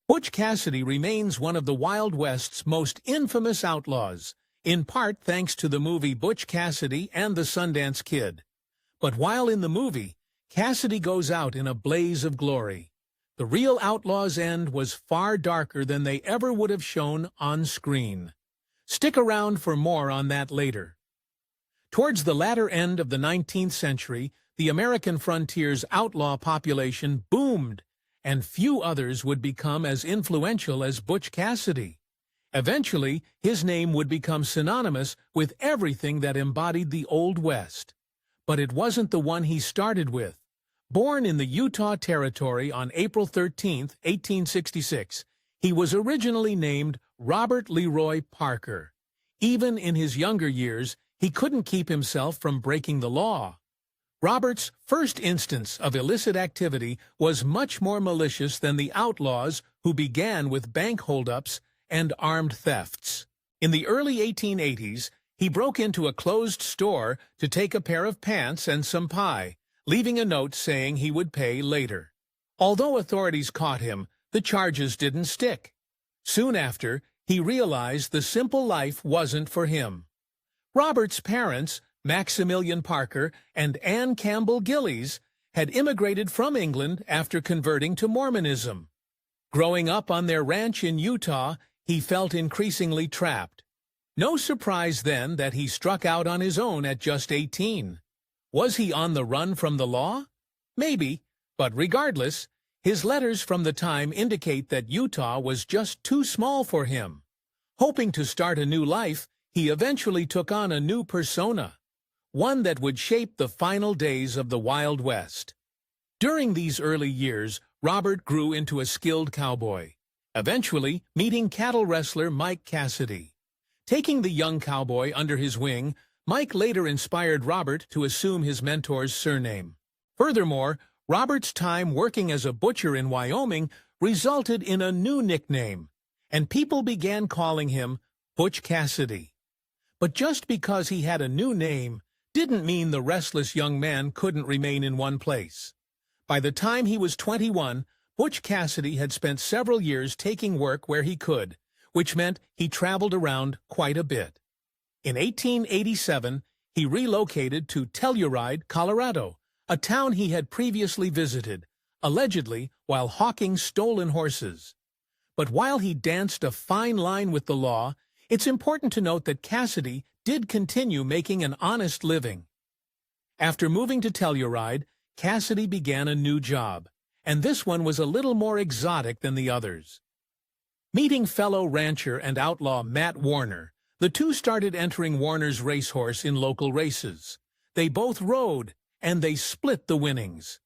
Butch Cassidy remains one of the Wild West's most infamous outlaws, in part thanks to the movie Butch Cassidy and the Sundance Kid. But while in the movie, Cassidy goes out in a blaze of glory. The real outlaw's end was far darker than they ever would have shown on screen. Stick around for more on that later. Towards the latter end of the 19th century, the American frontier's outlaw population boomed, and few others would become as influential as Butch Cassidy. Eventually, his name would become synonymous with everything that embodied the Old West. But it wasn't the one he started with. Born in the Utah Territory on April 13, 1866, he was originally named Robert Leroy Parker. Even in his younger years, he couldn't keep himself from breaking the law. Robert's first instance of illicit activity was much more malicious than the outlaws who began with bank holdups and armed thefts. In the early 1880s, he broke into a closed store to take a pair of pants and some pie, leaving a note saying he would pay later. Although authorities caught him, the charges didn't stick. Soon after, he realized the simple life wasn't for him. Robert's parents, Maximilian Parker and Anne Campbell Gillies, had immigrated from England after converting to Mormonism. Growing up on their ranch in Utah, he felt increasingly trapped. No surprise then that he struck out on his own at just 18. Was he on the run from the law? Maybe, but regardless, his letters from the time indicate that Utah was just too small for him. Hoping to start a new life, he eventually took on a new persona, one that would shape the final days of the Wild West. During these early years, Robert grew into a skilled cowboy, eventually meeting cattle wrestler Mike Cassidy. Taking the young cowboy under his wing, Mike later inspired Robert to assume his mentor's surname. Furthermore, Robert's time working as a butcher in Wyoming resulted in a new nickname, and people began calling him Butch Cassidy. But just because he had a new name didn't mean the restless young man couldn't remain in one place. By the time he was 21, Butch Cassidy had spent several years taking work where he could, which meant he traveled around quite a bit. In 1887, he relocated to Telluride, Colorado, a town he had previously visited, allegedly while hawking stolen horses. But while he danced a fine line with the law, it's important to note that Cassidy did continue making an honest living. After moving to Telluride, Cassidy began a new job, and this one was a little more exotic than the others. Meeting fellow rancher and outlaw Matt Warner, the two started entering Warner's racehorse in local races. They both rode, and they split the winnings.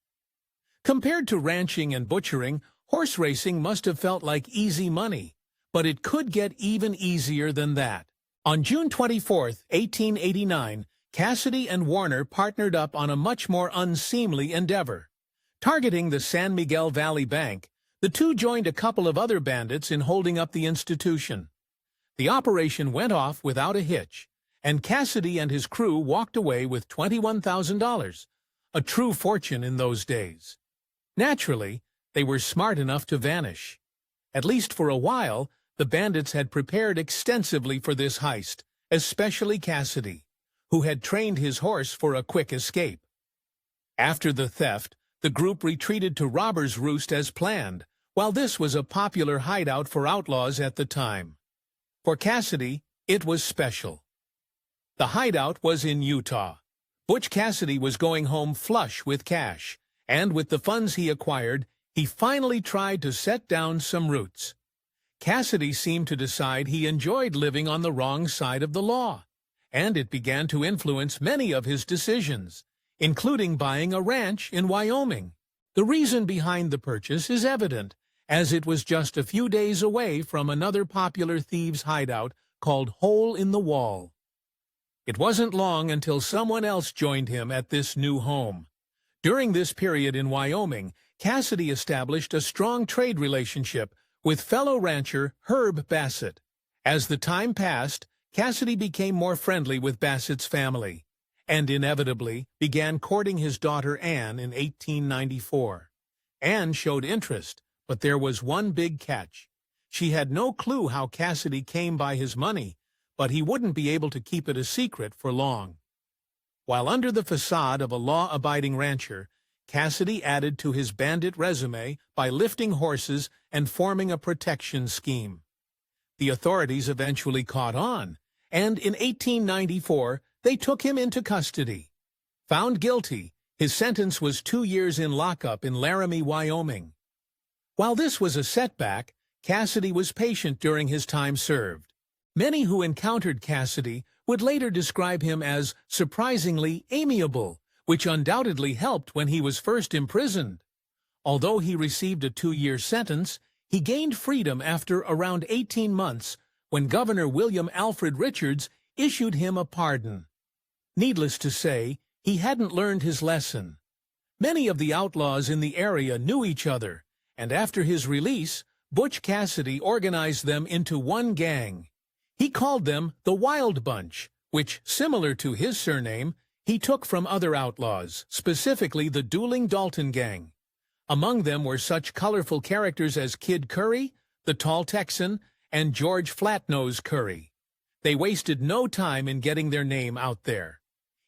Compared to ranching and butchering, horse racing must have felt like easy money, but it could get even easier than that. On June 24, 1889, Cassidy and Warner partnered up on a much more unseemly endeavor. Targeting the San Miguel Valley Bank, the two joined a couple of other bandits in holding up the institution. The operation went off without a hitch, and Cassidy and his crew walked away with $21,000, a true fortune in those days. Naturally, they were smart enough to vanish. At least for a while, the bandits had prepared extensively for this heist, especially Cassidy, who had trained his horse for a quick escape. After the theft, the group retreated to Robbers' Roost as planned, while this was a popular hideout for outlaws at the time. For Cassidy, it was special. The hideout was in Utah. Butch Cassidy was going home flush with cash, and with the funds he acquired, he finally tried to set down some roots. Cassidy seemed to decide he enjoyed living on the wrong side of the law, and it began to influence many of his decisions, including buying a ranch in Wyoming. The reason behind the purchase is evident, as it was just a few days away from another popular thieves' hideout called Hole in the Wall. It wasn't long until someone else joined him at this new home. During this period in Wyoming, Cassidy established a strong trade relationship with fellow rancher Herb Bassett. As the time passed, Cassidy became more friendly with Bassett's family, and inevitably began courting his daughter Anne in 1894. Anne showed interest, But there was one big catch. She had no clue how Cassidy came by his money, but he wouldn't be able to keep it a secret for long. While under the facade of a law-abiding rancher, Cassidy added to his bandit resume by lifting horses and forming a protection scheme. The authorities eventually caught on, and in 1894 they took him into custody. Found guilty, his sentence was 2 years in lockup in Laramie, Wyoming. While this was a setback, Cassidy was patient during his time served. Many who encountered Cassidy would later describe him as surprisingly amiable, which undoubtedly helped when he was first imprisoned. Although he received a 2-year sentence, he gained freedom after around 18 months when Governor William Alfred Richards issued him a pardon. Needless to say, he hadn't learned his lesson. Many of the outlaws in the area knew each other, and after his release, Butch Cassidy organized them into one gang. He called them the Wild Bunch, which, similar to his surname, he took from other outlaws, specifically the Dueling Dalton Gang. Among them were such colorful characters as Kid Curry, the Tall Texan, and George Flatnose Curry. They wasted no time in getting their name out there.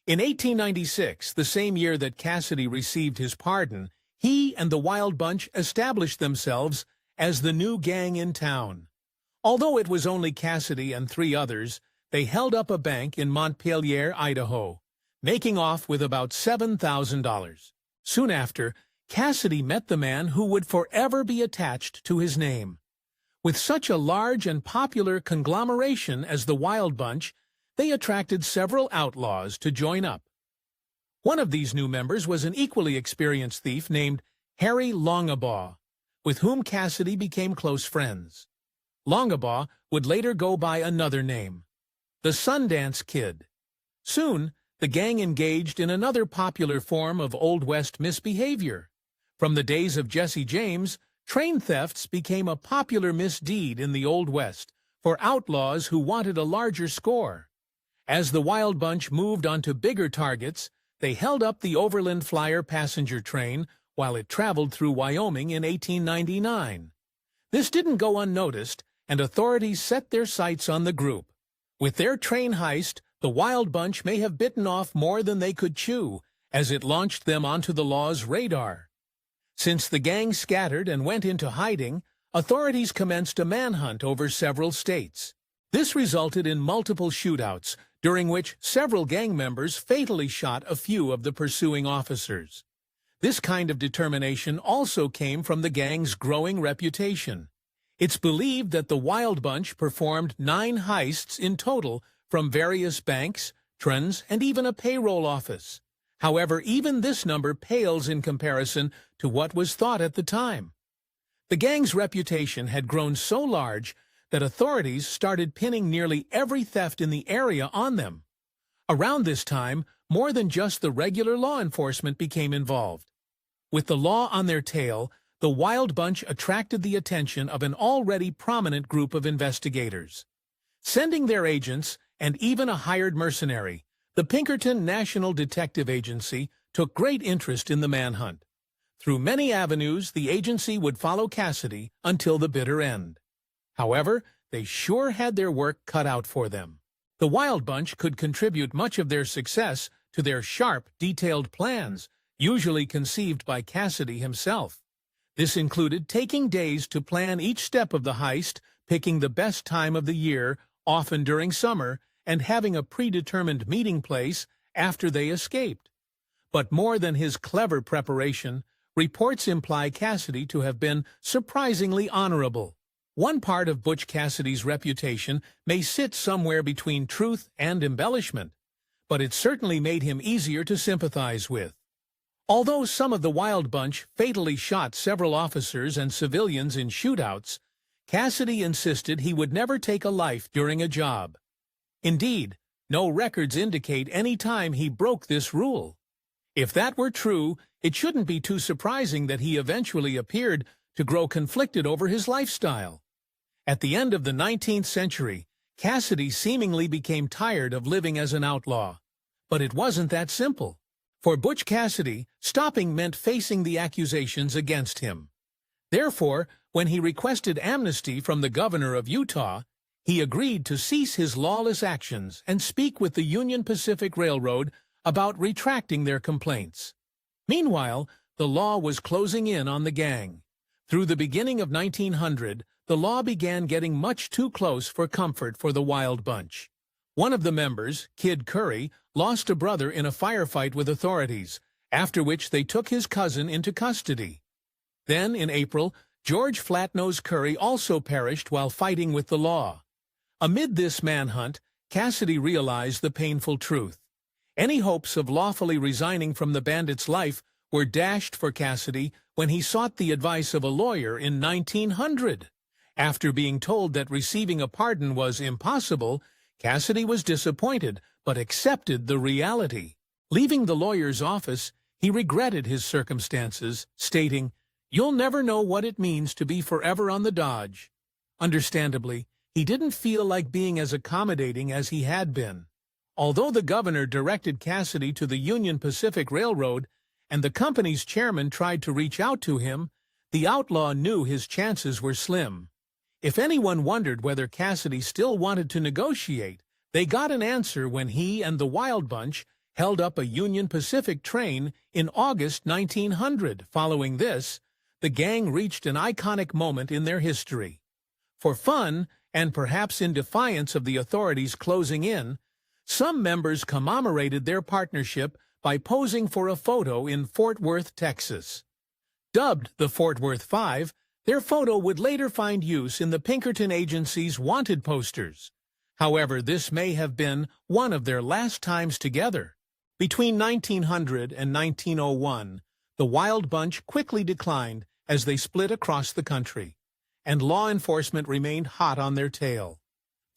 In 1896, the same year that Cassidy received his pardon, he and the Wild Bunch established themselves as the new gang in town. Although it was only Cassidy and 3 others, they held up a bank in Montpelier, Idaho, making off with about $7,000. Soon after, Cassidy met the man who would forever be attached to his name. With such a large and popular conglomeration as the Wild Bunch, they attracted several outlaws to join up. One of these new members was an equally experienced thief named Harry Longabaugh, with whom Cassidy became close friends. Longabaugh would later go by another name, the Sundance Kid. Soon, the gang engaged in another popular form of Old West misbehavior. From the days of Jesse James, train thefts became a popular misdeed in the Old West for outlaws who wanted a larger score. As the Wild Bunch moved on to bigger targets, they held up the Overland Flyer passenger train while it traveled through Wyoming in 1899. This didn't go unnoticed, and authorities set their sights on the group. With their train heist, the Wild Bunch may have bitten off more than they could chew, as it launched them onto the law's radar. Since the gang scattered and went into hiding, authorities commenced a manhunt over several states. This resulted in multiple shootouts, during which several gang members fatally shot a few of the pursuing officers. This kind of determination also came from the gang's growing reputation. It's believed that the Wild Bunch performed 9 heists in total from various banks, trends, and even a payroll office. However, even this number pales in comparison to what was thought at the time. The gang's reputation had grown so large that authorities started pinning nearly every theft in the area on them. Around this time, more than just the regular law enforcement became involved. With the law on their tail, the Wild Bunch attracted the attention of an already prominent group of investigators. Sending their agents, and even a hired mercenary, the Pinkerton National Detective Agency took great interest in the manhunt. Through many avenues, the agency would follow Cassidy until the bitter end. However, they sure had their work cut out for them. The Wild Bunch could contribute much of their success to their sharp, detailed plans, usually conceived by Cassidy himself. This included taking days to plan each step of the heist, picking the best time of the year, often during summer, and having a predetermined meeting place after they escaped. But more than his clever preparation, reports imply Cassidy to have been surprisingly honorable. One part of Butch Cassidy's reputation may sit somewhere between truth and embellishment, but it certainly made him easier to sympathize with. Although some of the Wild Bunch fatally shot several officers and civilians in shootouts, Cassidy insisted he would never take a life during a job. Indeed, no records indicate any time he broke this rule. If that were true, it shouldn't be too surprising that he eventually appeared to grow conflicted over his lifestyle. At the end of the 19th century, Cassidy seemingly became tired of living as an outlaw. But it wasn't that simple. For Butch Cassidy, stopping meant facing the accusations against him. Therefore, when he requested amnesty from the governor of Utah, he agreed to cease his lawless actions and speak with the Union Pacific Railroad about retracting their complaints. Meanwhile, the law was closing in on the gang. Through the beginning of 1900, the law began getting much too close for comfort for the Wild Bunch. One of the members, Kid Curry, lost a brother in a firefight with authorities, after which they took his cousin into custody. Then, in April, George Flatnose Curry also perished while fighting with the law. Amid this manhunt, Cassidy realized the painful truth. Any hopes of lawfully resigning from the bandit's life were dashed for Cassidy when he sought the advice of a lawyer in 1900. After being told that receiving a pardon was impossible, Cassidy was disappointed but accepted the reality. Leaving the lawyer's office, he regretted his circumstances, stating, "You'll never know what it means to be forever on the dodge." Understandably, he didn't feel like being as accommodating as he had been. Although the governor directed Cassidy to the Union Pacific Railroad and the company's chairman tried to reach out to him, the outlaw knew his chances were slim. If anyone wondered whether Cassidy still wanted to negotiate, they got an answer when he and the Wild Bunch held up a Union Pacific train in August 1900. Following this, the gang reached an iconic moment in their history. For fun, and perhaps in defiance of the authorities closing in, some members commemorated their partnership by posing for a photo in Fort Worth, Texas. Dubbed the Fort Worth Five, their photo would later find use in the Pinkerton Agency's wanted posters. However, this may have been one of their last times together. Between 1900 and 1901, the Wild Bunch quickly declined as they split across the country, and law enforcement remained hot on their tail.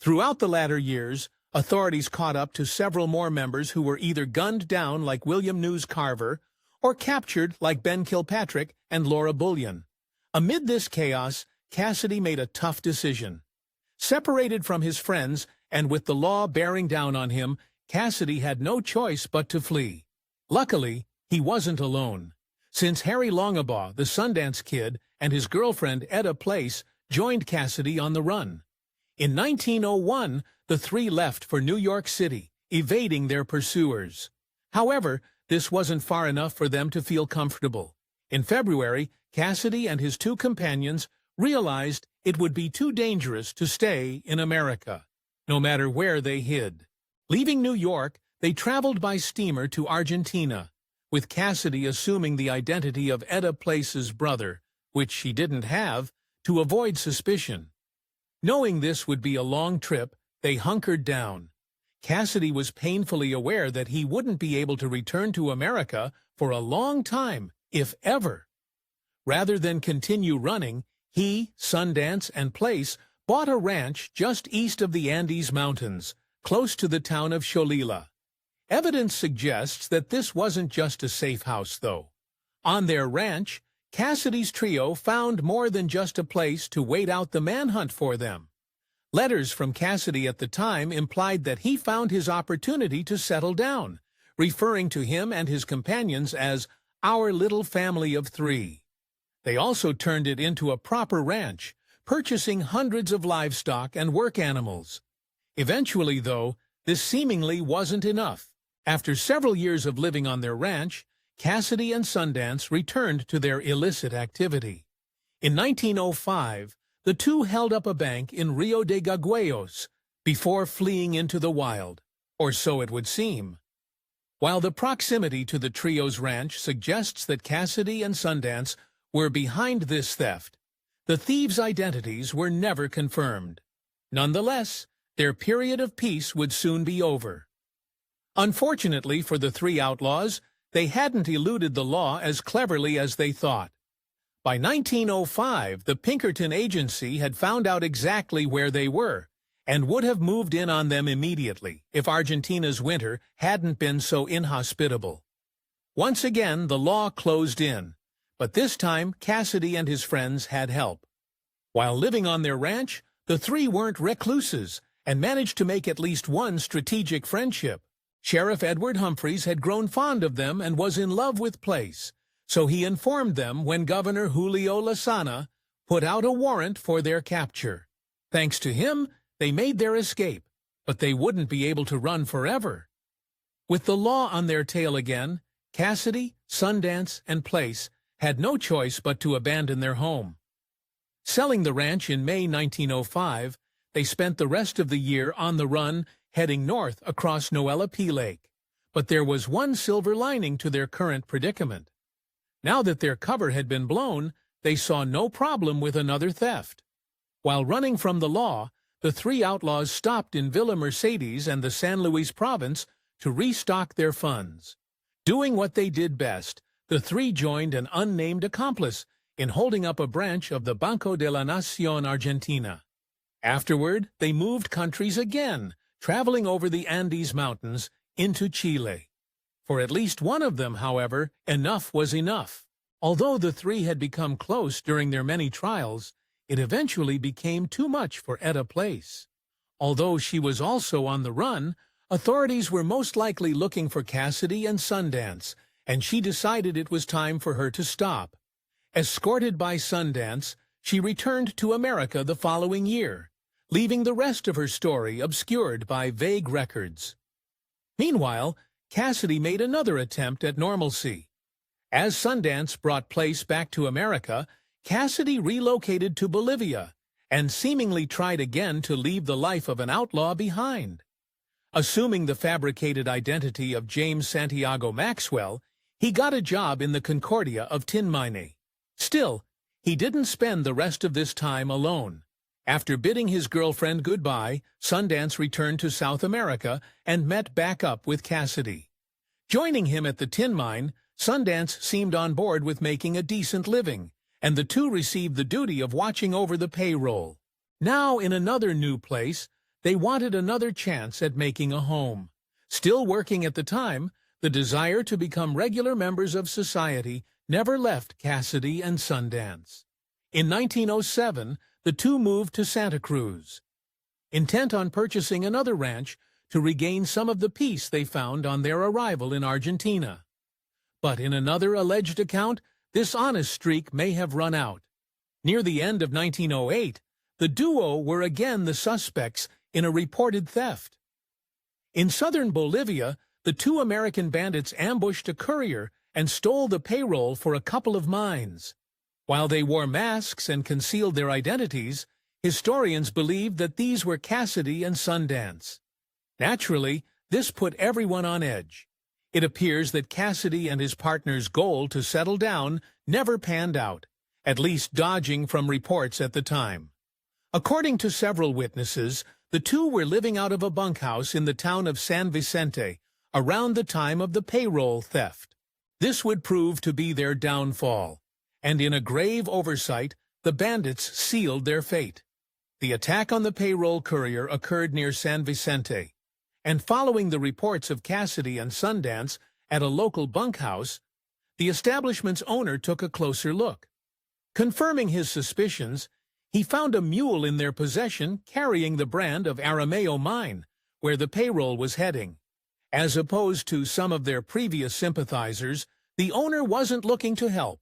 Throughout the latter years, authorities caught up to several more members who were either gunned down like William News Carver or captured like Ben Kilpatrick and Laura Bullion. Amid this chaos, Cassidy made a tough decision. Separated from his friends and with the law bearing down on him, Cassidy had no choice but to flee. Luckily, he wasn't alone, since Harry Longabaugh, the Sundance Kid, and his girlfriend Etta Place joined Cassidy on the run. In 1901, the three left for New York City, evading their pursuers. However, this wasn't far enough for them to feel comfortable. In February, Cassidy and his two companions realized it would be too dangerous to stay in America, no matter where they hid. Leaving New York, they traveled by steamer to Argentina, with Cassidy assuming the identity of Etta Place's brother, which she didn't have, to avoid suspicion. Knowing this would be a long trip, they hunkered down. Cassidy was painfully aware that he wouldn't be able to return to America for a long time, if ever. Rather than continue running, he, Sundance, and Place bought a ranch just east of the Andes Mountains, close to the town of Cholila. Evidence suggests that this wasn't just a safe house, though. On their ranch, Cassidy's trio found more than just a place to wait out the manhunt for them. Letters from Cassidy at the time implied that he found his opportunity to settle down, referring to him and his companions as our little family of three. They also turned it into a proper ranch, purchasing hundreds of livestock and work animals. Eventually, though, this seemingly wasn't enough. After several years of living on their ranch, Cassidy and Sundance returned to their illicit activity. In 1905, the two held up a bank in Rio de Gagueos before fleeing into the wild, or so it would seem. While the proximity to the trio's ranch suggests that Cassidy and Sundance were behind this theft, the thieves' identities were never confirmed. Nonetheless, their period of peace would soon be over. Unfortunately for the three outlaws, they hadn't eluded the law as cleverly as they thought. By 1905, the Pinkerton Agency had found out exactly where they were, and would have moved in on them immediately if Argentina's winter hadn't been so inhospitable. Once again, the law closed in, but this time Cassidy and his friends had help. While living on their ranch, the three weren't recluses and managed to make at least one strategic friendship. Sheriff Edward Humphreys had grown fond of them and was in love with Place, So he informed them when Governor Julio Lasana put out a warrant for their capture. Thanks to him, they made their escape, but they wouldn't be able to run forever. With the law on their tail again, Cassidy, Sundance, and Place had no choice but to abandon their home. Selling the ranch in May 1905, they spent the rest of the year on the run, heading north across Noella P. Lake. But there was one silver lining to their current predicament. Now that their cover had been blown, they saw no problem with another theft. While running from the law, the three outlaws stopped in Villa Mercedes and the San Luis province to restock their funds. Doing what they did best, the three joined an unnamed accomplice in holding up a branch of the Banco de la Nación Argentina. Afterward, they moved countries again, traveling over the Andes Mountains into Chile. For at least one of them, however, enough was enough. Although the three had become close during their many trials, it eventually became too much for Etta Place. Although she was also on the run, authorities were most likely looking for Cassidy and Sundance, and she decided it was time for her to stop. Escorted by Sundance, she returned to America the following year, leaving the rest of her story obscured by vague records. Meanwhile, Cassidy made another attempt at normalcy. As Sundance brought Place back to America, Cassidy relocated to Bolivia and seemingly tried again to leave the life of an outlaw behind. Assuming the fabricated identity of James Santiago Maxwell, he got a job in the Concordia of tin mining. Still, he didn't spend the rest of this time alone. After bidding his girlfriend goodbye, Sundance returned to South America and met back up with Cassidy. Joining him at the tin mine, Sundance seemed on board with making a decent living, and the two received the duty of watching over the payroll. Now, in another new place, they wanted another chance at making a home. Still working at the time, the desire to become regular members of society never left Cassidy and Sundance. In 1907, the two moved to Santa Cruz, intent on purchasing another ranch to regain some of the peace they found on their arrival in Argentina. But in another alleged account, this honest streak may have run out. Near the end of 1908, the duo were again the suspects in a reported theft. In southern Bolivia, the two American bandits ambushed a courier and stole the payroll for a couple of mines. While they wore masks and concealed their identities, historians believed that these were Cassidy and Sundance. Naturally, this put everyone on edge. It appears that Cassidy and his partner's goal to settle down never panned out, at least dodging from reports at the time. According to several witnesses, the two were living out of a bunkhouse in the town of San Vicente around the time of the payroll theft. This would prove to be their downfall, and in a grave oversight, the bandits sealed their fate. The attack on the payroll courier occurred near San Vicente, and following the reports of Cassidy and Sundance at a local bunkhouse, the establishment's owner took a closer look. Confirming his suspicions, he found a mule in their possession carrying the brand of Arameo mine, where the payroll was heading. As opposed to some of their previous sympathizers, the owner wasn't looking to help.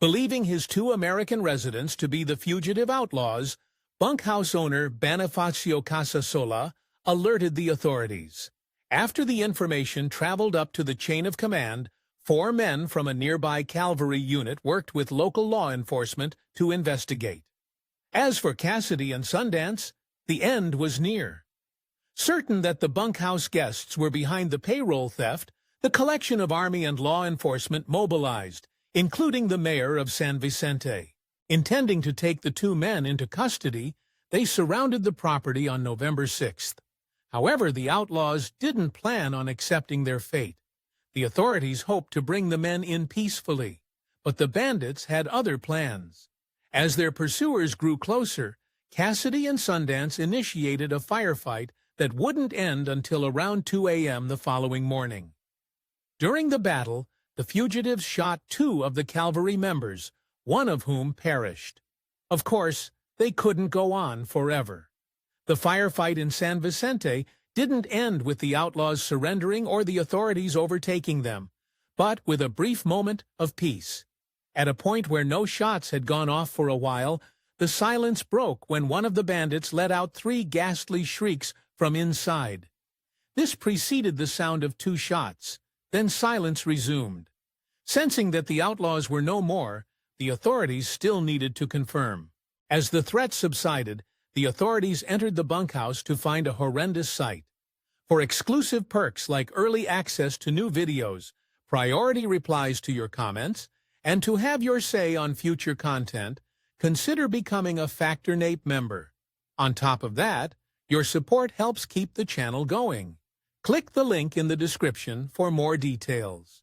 Believing his two American residents to be the fugitive outlaws, bunkhouse owner Bonifacio Casasola alerted the authorities. After the information traveled up to the chain of command, 4 men from a nearby cavalry unit worked with local law enforcement to investigate. As for Cassidy and Sundance, the end was near. Certain that the bunkhouse guests were behind the payroll theft, the collection of Army and law enforcement mobilized, including the mayor of San Vicente. Intending to take the 2 men into custody, they surrounded the property on November 6th. However, the outlaws didn't plan on accepting their fate. The authorities hoped to bring the men in peacefully, but the bandits had other plans. As their pursuers grew closer, Cassidy and Sundance initiated a firefight that wouldn't end until around 2 a.m. the following morning. During the battle, the fugitives shot 2 of the cavalry members, one of whom perished. Of course, they couldn't go on forever. The firefight in San Vicente didn't end with the outlaws surrendering or the authorities overtaking them, but with a brief moment of peace. At a point where no shots had gone off for a while, the silence broke when one of the bandits let out 3 ghastly shrieks from inside. This preceded the sound of 2 shots. Then silence resumed. Sensing that the outlaws were no more, the authorities still needed to confirm. As the threat subsided, the authorities entered the bunkhouse to find a horrendous sight. For exclusive perks like early access to new videos, priority replies to your comments, and to have your say on future content, consider becoming a Factor Nape member. On top of that, your support helps keep the channel going. Click the link in the description for more details.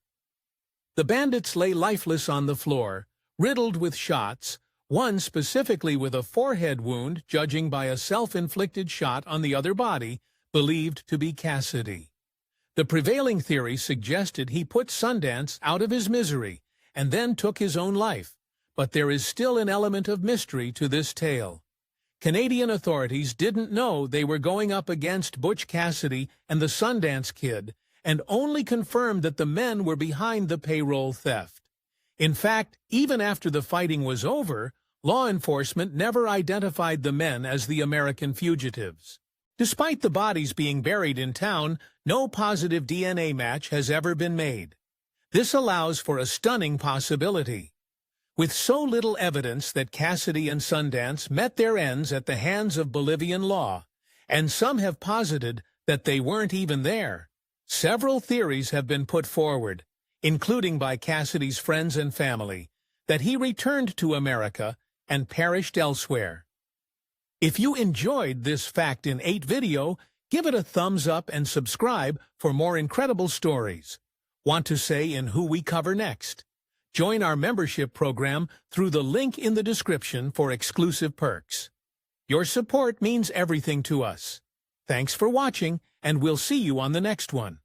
The bandits lay lifeless on the floor, riddled with shots, one specifically with a forehead wound, judging by a self-inflicted shot on the other body, believed to be Cassidy. The prevailing theory suggested he put Sundance out of his misery and then took his own life, but there is still an element of mystery to this tale. Canadian authorities didn't know they were going up against Butch Cassidy and the Sundance Kid, and only confirmed that the men were behind the payroll theft. In fact, even after the fighting was over, law enforcement never identified the men as the American fugitives. Despite the bodies being buried in town, no positive DNA match has ever been made. This allows for a stunning possibility. With so little evidence that Cassidy and Sundance met their ends at the hands of Bolivian law, and some have posited that they weren't even there, several theories have been put forward, including by Cassidy's friends and family, that he returned to America and perished elsewhere. If you enjoyed this Fact in 8 video, give it a thumbs up and subscribe for more incredible stories. Want to say in who we cover next? Join our membership program through the link in the description for exclusive perks. Your support means everything to us. Thanks for watching, and we'll see you on the next one.